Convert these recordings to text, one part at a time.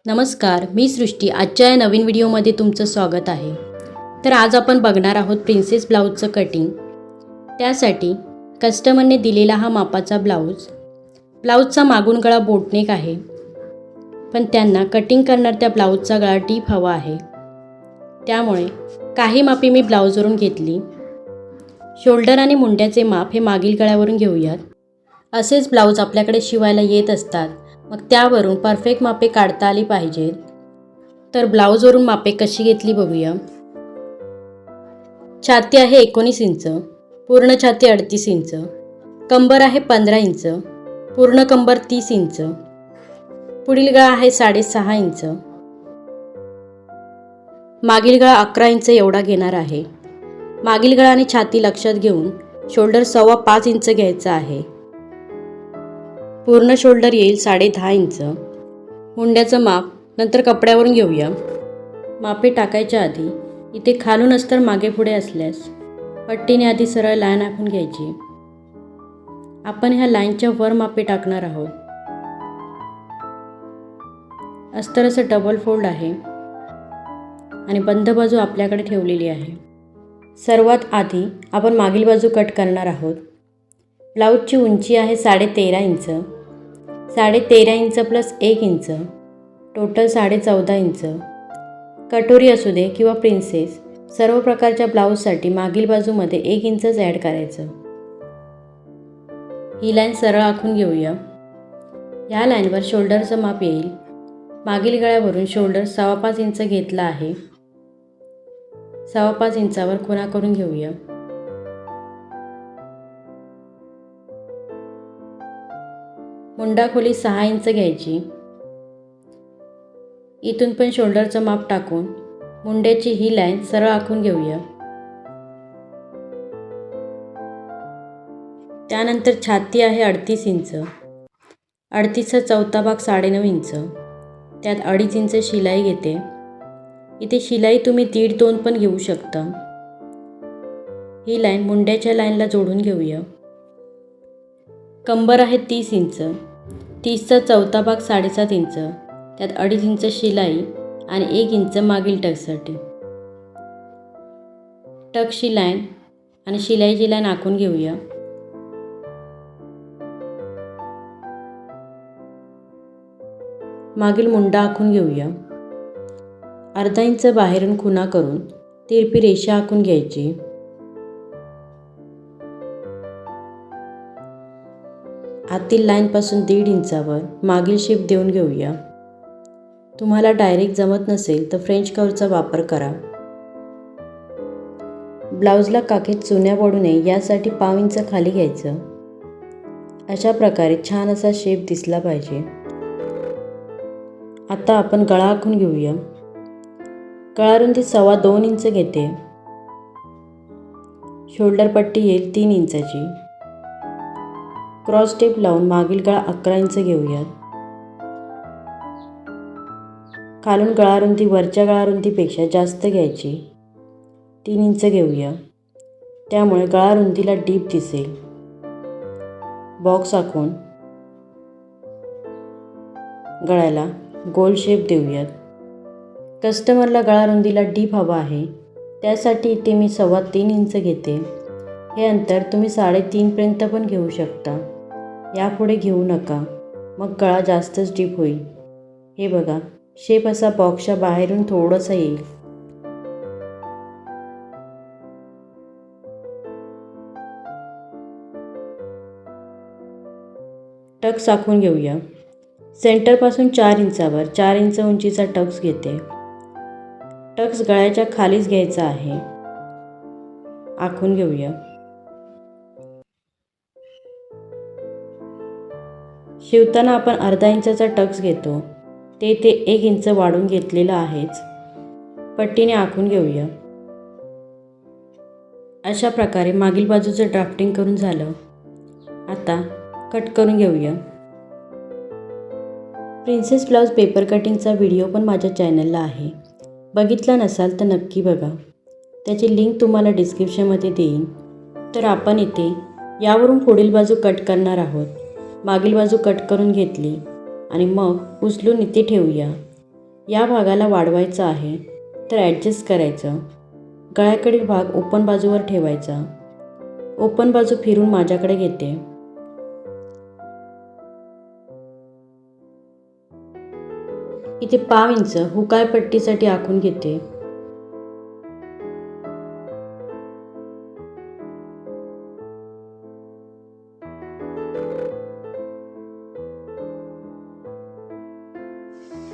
नमस्कार, मी सृष्टी. आजच्या या नवीन व्हिडिओमध्ये तुमचं स्वागत आहे. तर आज आपण बघणार आहोत प्रिन्सेस ब्लाऊजचं कटिंग. त्यासाठी कस्टमरने दिलेला हा मापाचा ब्लाऊजचा मागून गळा बोटनेक आहे, पण त्यांना कटिंग करणार त्या ब्लाऊजचा गळा डीप हवा आहे. त्यामुळे काही मापे मी ब्लाऊजवरून घेतली. शोल्डर आणि मुंड्याचे माप हे मागील गळ्यावरून घेऊयात. असेच ब्लाऊज आपल्याकडे शिवायला येत असतात, मग त्यावरून परफेक्ट मापे काढता आली पाहिजेत. तर ब्लाऊजवरून मापे कशी घेतली बघूया. छाती आहे 19 इंच, पूर्ण छाती 38 इंच, कंबर आहे 15 इंच, पूर्ण कंबर 30 इंच, पुढील गळा आहे 6.5 इंच, मागील गळा 11 इंच एवढा घेणार आहे. मागील गळा आणि छाती लक्षात घेऊन शोल्डर 5.25 इंच घ्यायचा आहे. पूर्ण शोल्डर येईल 10.5 इंच. मुंड्याचं माप नंतर कपड्यावरून घेऊया. मापे टाकायच्या आधी इथे खालून अस्तर मागे पुढे असल्यास पट्टीने आधी सरळ लाईन आखून घ्यायची. आपण ह्या लाईनच्या वर मापे टाकणार आहोत. अस्तर असं डबल फोल्ड आहे आणि बंद बाजू आपल्याकडे ठेवलेली आहे. सर्वात आधी आपण मागील बाजू कट करणार आहोत. ब्लाऊजची उंची आहे 13.5 inch. 13.5 inch plus 1 inch, total 14.5 inch. कटोरी असू दे किंवा प्रिन्सेस, सर्व प्रकारच्या ब्लाऊजसाठी मागील बाजूमध्ये 1 इंचच ॲड करायचं. ही लाईन सरळ आखून घेऊया. या लाईनवर शोल्डरचं माप येईल. मागील गळ्यावरून शोल्डर 5.25 इंच घेतला आहे. 5.25 इंचावर खुणा करून घेऊया. मुंडा खोली 6 इंच घ्यायची. इथून पण शोल्डरचं माप टाकून मुंड्याची ही लाईन सरळ आखून घेऊया. त्यानंतर छाती आहे 38 इंच. 38चा चौथा भाग 9.5 इंच. त्यात 2.5 इंच शिलाई घेते. इथे शिलाई तुम्ही 1.5-2 पण घेऊ शकता. ही लाईन मुंड्याच्या लाईनला जोडून घेऊया. कंबर आहे 30 इंच. 30चा चौथा भाग 7.5 इंच. त्यात 2.5 इंच शिलाई आणि 1 इंच मागील टक्ससाठी. टक्सची लाईन आणि शिलाईची लाईन आखून घेऊया. मागील मुंडा आखून घेऊया. अर्धा इंच बाहेरून खुणा करून तिरपी रेषा आखून घ्यायची. आतील लाईनपासून 1.5 इंचावर मागील शेप देऊन घेऊया. तुम्हाला डायरेक्ट जमत नसेल तर फ्रेंच कर्वचा वापर करा. ब्लाऊजला काखेत चुन्या पडू नये यासाठी 1/2 इंच खाली घ्यायचं. अशा प्रकारे छान असा शेप दिसला पाहिजे. आता आपण गळा आखून घेऊया. गळा रुंदी 2.25 इंच घेते. शोल्डर पट्टी येईल 3 इंचाची. क्रॉस टेप लावून मागील गळा 11 इंच घेऊयात. खालून गळा रुंदी वरच्या गळा रुंदीपेक्षा जास्त घ्यायची. 3 इंच घेऊया. त्यामुळे गळा रुंदीला डीप दिसेल. बॉक्स आखून गळ्याला गोल शेप देऊयात. कस्टमरला गळा रुंदीला डीप हवा आहे, त्यासाठी इथे मी 3.25 इंच घेते. हे अंतर तुम्ही 3.5 पर्यंत पण घेऊ शकता. यापुढे घेऊ नका, मग गळा जास्तच डीप होईल. हे बघा, शेप असा बॉक्सच्या बाहेरून थोडासा येईल. टक्स आखून घेऊया. सेंटरपासून 4 इंचावर 4 इंच उंचीचा टक्स घेते. टक्स गळ्याच्या खालीच घ्यायचा आहे. आखून घेऊया. शिवताना आपण अर्धा इंचाचा टक्स घेतो, ते 1 इंच वाढून घेतलेलं आहेच. पट्टीने आखून घेऊया. अशा प्रकारे मागील बाजूचं ड्राफ्टिंग करून झालं. आता कट करून घेऊया. प्रिन्सेस ब्लाऊज पेपर कटिंगचा व्हिडिओ पण माझ्या चॅनलला आहे. बघितला नसाल तर नक्की बघा. त्याची लिंक तुम्हाला डिस्क्रिप्शनमध्ये देईन. तर आपण इथे यावरून पुढील बाजू कट करणार आहोत. मागील बाजू कट करून घेतली आणि मग उचलून इथे ठेवूया. या भागाला वाढवायचं आहे तर ॲडजस्ट करायचं. गळ्याकडील भाग ओपन बाजूवर ठेवायचा. ओपन बाजू फिरून माझ्याकडे घेते. इथे 5 इंच हुकाय पट्टीसाठी आखून घेते.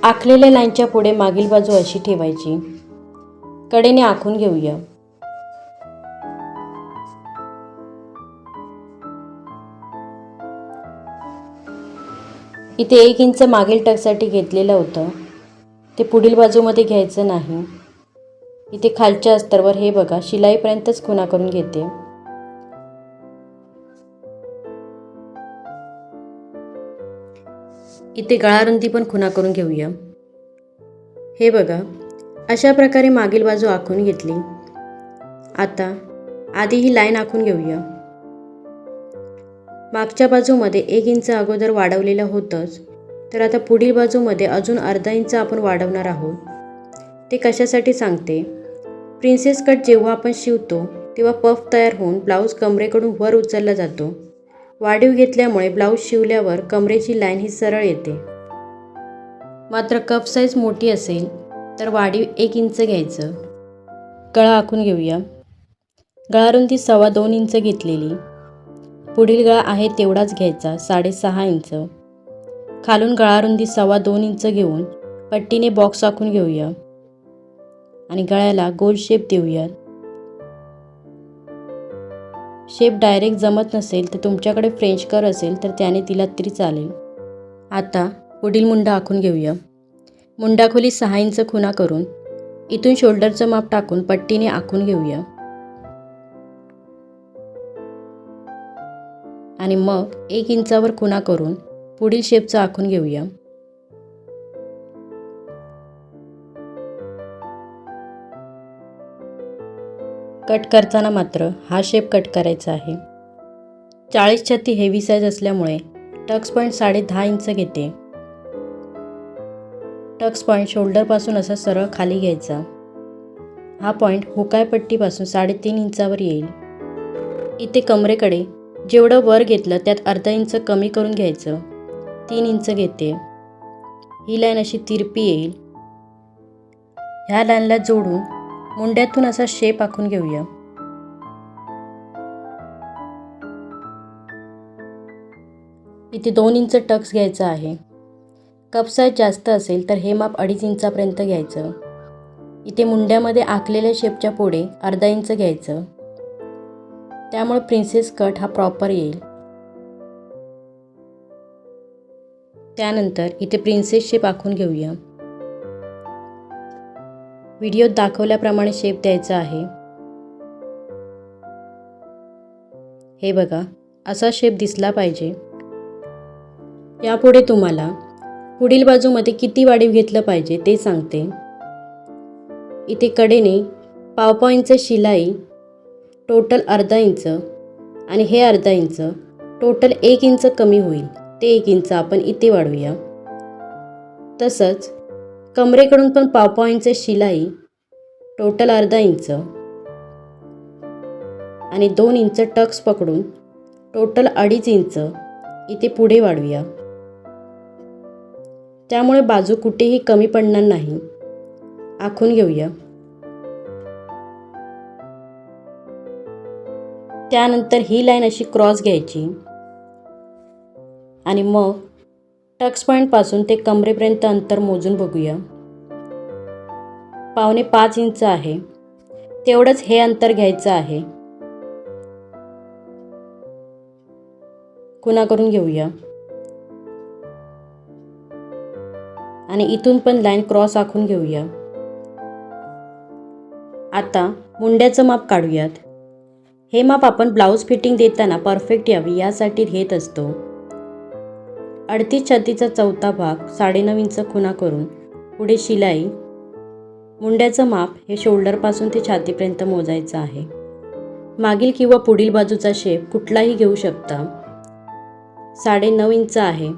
आखलेल्या लाईनच्या पुढे मागील बाजू अशी ठेवायची. कडेने आखून घेऊया. इथे 1 इंच मागील टक्ससाठी घेतलेलं होतं ते पुढील बाजूमध्ये घ्यायचं नाही. इथे खालच्या अस्तरावर हे बघा शिलाईपर्यंतच खुणा करून घेते. इथे गळारुंदी पण खुणा करून घेऊया. हे बघा अशा प्रकारे मागील बाजू आखून घेतली. आता आधी ही लाईन आखून घेऊया. मागच्या बाजूमध्ये 1 इंच अगोदर वाढवलेलं होतंच, तर आता पुढील बाजूमध्ये अजून अर्धा इंच आपण वाढवणार आहोत. ते कशासाठी सांगते. प्रिन्सेस कट जेव्हा आपण शिवतो तेव्हा पफ तयार होऊन ब्लाऊज कमरेकडून वर उचलला जातो. वाढीव घेतल्यामुळे ब्लाऊज शिवल्यावर कमरेची लाईन ही सरळ येते. मात्र कप साईज मोठी असेल तर वाढीव 1 इंच घ्यायचं. गळा आखून घेऊया. गळारुंदी 2.25 इंच घेतलेली. पुढील गळा आहे तेवढाच घ्यायचा 6.5 इंच. खालून गळारुंदी 2.25 इंच घेऊन पट्टीने बॉक्स आखून घेऊया आणि गळ्याला गोल शेप देऊया. शेप डायरेक्ट जमत नसेल तर तुमच्याकडे फ्रेंच कर असेल तर त्याने दिला तरी चालेल. आता पुढील मुंडा आखून घेऊया. मुंडाखोली 6 इंच खुणा करून इथून शोल्डरचं माप टाकून पट्टीने आखून घेऊया आणि मग 1 इंचावर खुणा करून पुढील शेपचं आखून घेऊया. कट करताना मात्र हा शेप कट करायचा आहे. 40 छाती हेवी साईज असल्यामुळे टक्स पॉईंट 10.5 इंच घेते. टक्स पॉईंट शोल्डरपासून असा सरळ खाली घ्यायचा. हा पॉईंट हुकाय पट्टीपासून 3.5 इंचावर येईल. इथे कमरेकडे जेवढं वर घेतलं त्यात अर्धा इंच कमी करून घ्यायचं. 3 इंच घेते. ही लाईन अशी तिरपी येईल. ह्या लाईनला जोडून मुंड्यातून असा शेप आखून घेऊया. इथे 2 इंच टक्स घ्यायचा आहे. कप साईज जास्त असेल तर हे माप 2.5 इंचापर्यंत घ्यायचं. इथे मुंड्यामध्ये आखलेल्या शेपच्या पुढे अर्धा इंच घ्यायचं. त्यामुळे प्रिन्सेस कट हा प्रॉपर येईल. त्यानंतर इथे प्रिन्सेस शेप आखून घेऊया. व्हिडिओत दाखवल्याप्रमाणे शेप द्यायचा आहे. हे बघा असा शेप दिसला पाहिजे. यापुढे तुम्हाला पुढील बाजूमध्ये किती वाढीव घेतलं पाहिजे ते सांगते. इथे कडेने 1.5 इंच शिलाई, टोटल अर्धा इंच आणि हे अर्धा इंच, टोटल 1 इंच कमी होईल. ते 1 इंच आपण इथे वाढवूया. तसंच कमरेकडून पण 1.5 इंच शिलाई, टोटल अर्धा इंच आणि 2 इंच टक्स पकडून टोटल 2.5 इंच इथे पुढे वाढवूया. त्यामुळे बाजू कुठेही कमी पडणार नाही. आखून घेऊया. त्यानंतर ही लाईन अशी क्रॉस घ्यायची आणि मग टक्स पॉईंटपासून ते कमरेपर्यंत अंतर मोजून बघूया. 4.25 इंच आहे. तेवढंच हे अंतर घ्यायचं आहे. खुणा करून घेऊया आणि इथून पण लाईन क्रॉस आखून घेऊया. आता मुंड्याचं माप काढूयात. हे माप आपण ब्लाऊज फिटिंग देताना परफेक्ट यावी यासाठी घेत असतो. 38 छातीचा चौथा भाग 9.5 इंच खुणा करून पुढे शिलाई. मुंड्याचं माप हे शोल्डरपासून ते छातीपर्यंत मोजायचं आहे. मागील किंवा पुढील बाजूचा शेप कुठलाही घेऊ शकता. 9.5 इंच आहे.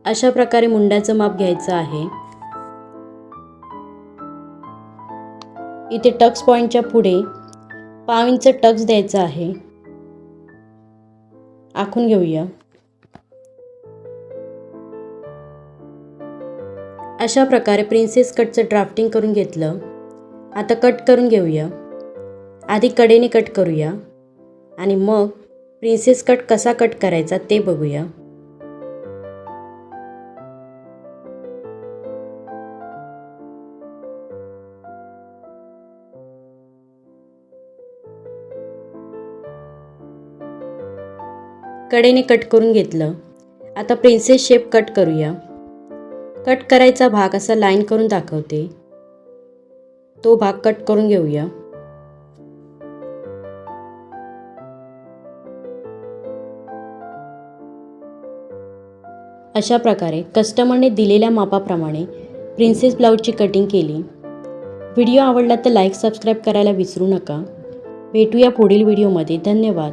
अशा प्रकारे मुंड्याचं माप घ्यायचं आहे इथे टक्स पॉईंटच्या पुढे 1/5 इंच टक्स द्यायचा आहे. आखून घेऊया. अशा प्रकारे प्रिन्सेस कटचं ड्राफ्टिंग करून घेतलं. आता कट करून घेऊया. आधी कडेने कट करूया आणि मग प्रिन्सेस कट कसा कट करायचा ते बघूया. कडेने कट करून घेतलं. आता प्रिन्सेस शेप कट करूया. कट करायचा भाग असा लाईन करून दाखवते. तो भाग कट करून घेऊया. अशा प्रकारे कस्टमरने दिलेल्या मापाप्रमाणे प्रिन्सेस ब्लाऊजची कटिंग केली. व्हिडिओ आवडला तर लाईक सबस्क्राईब करायला विसरू नका. भेटूया पुढील व्हिडिओमध्ये. धन्यवाद.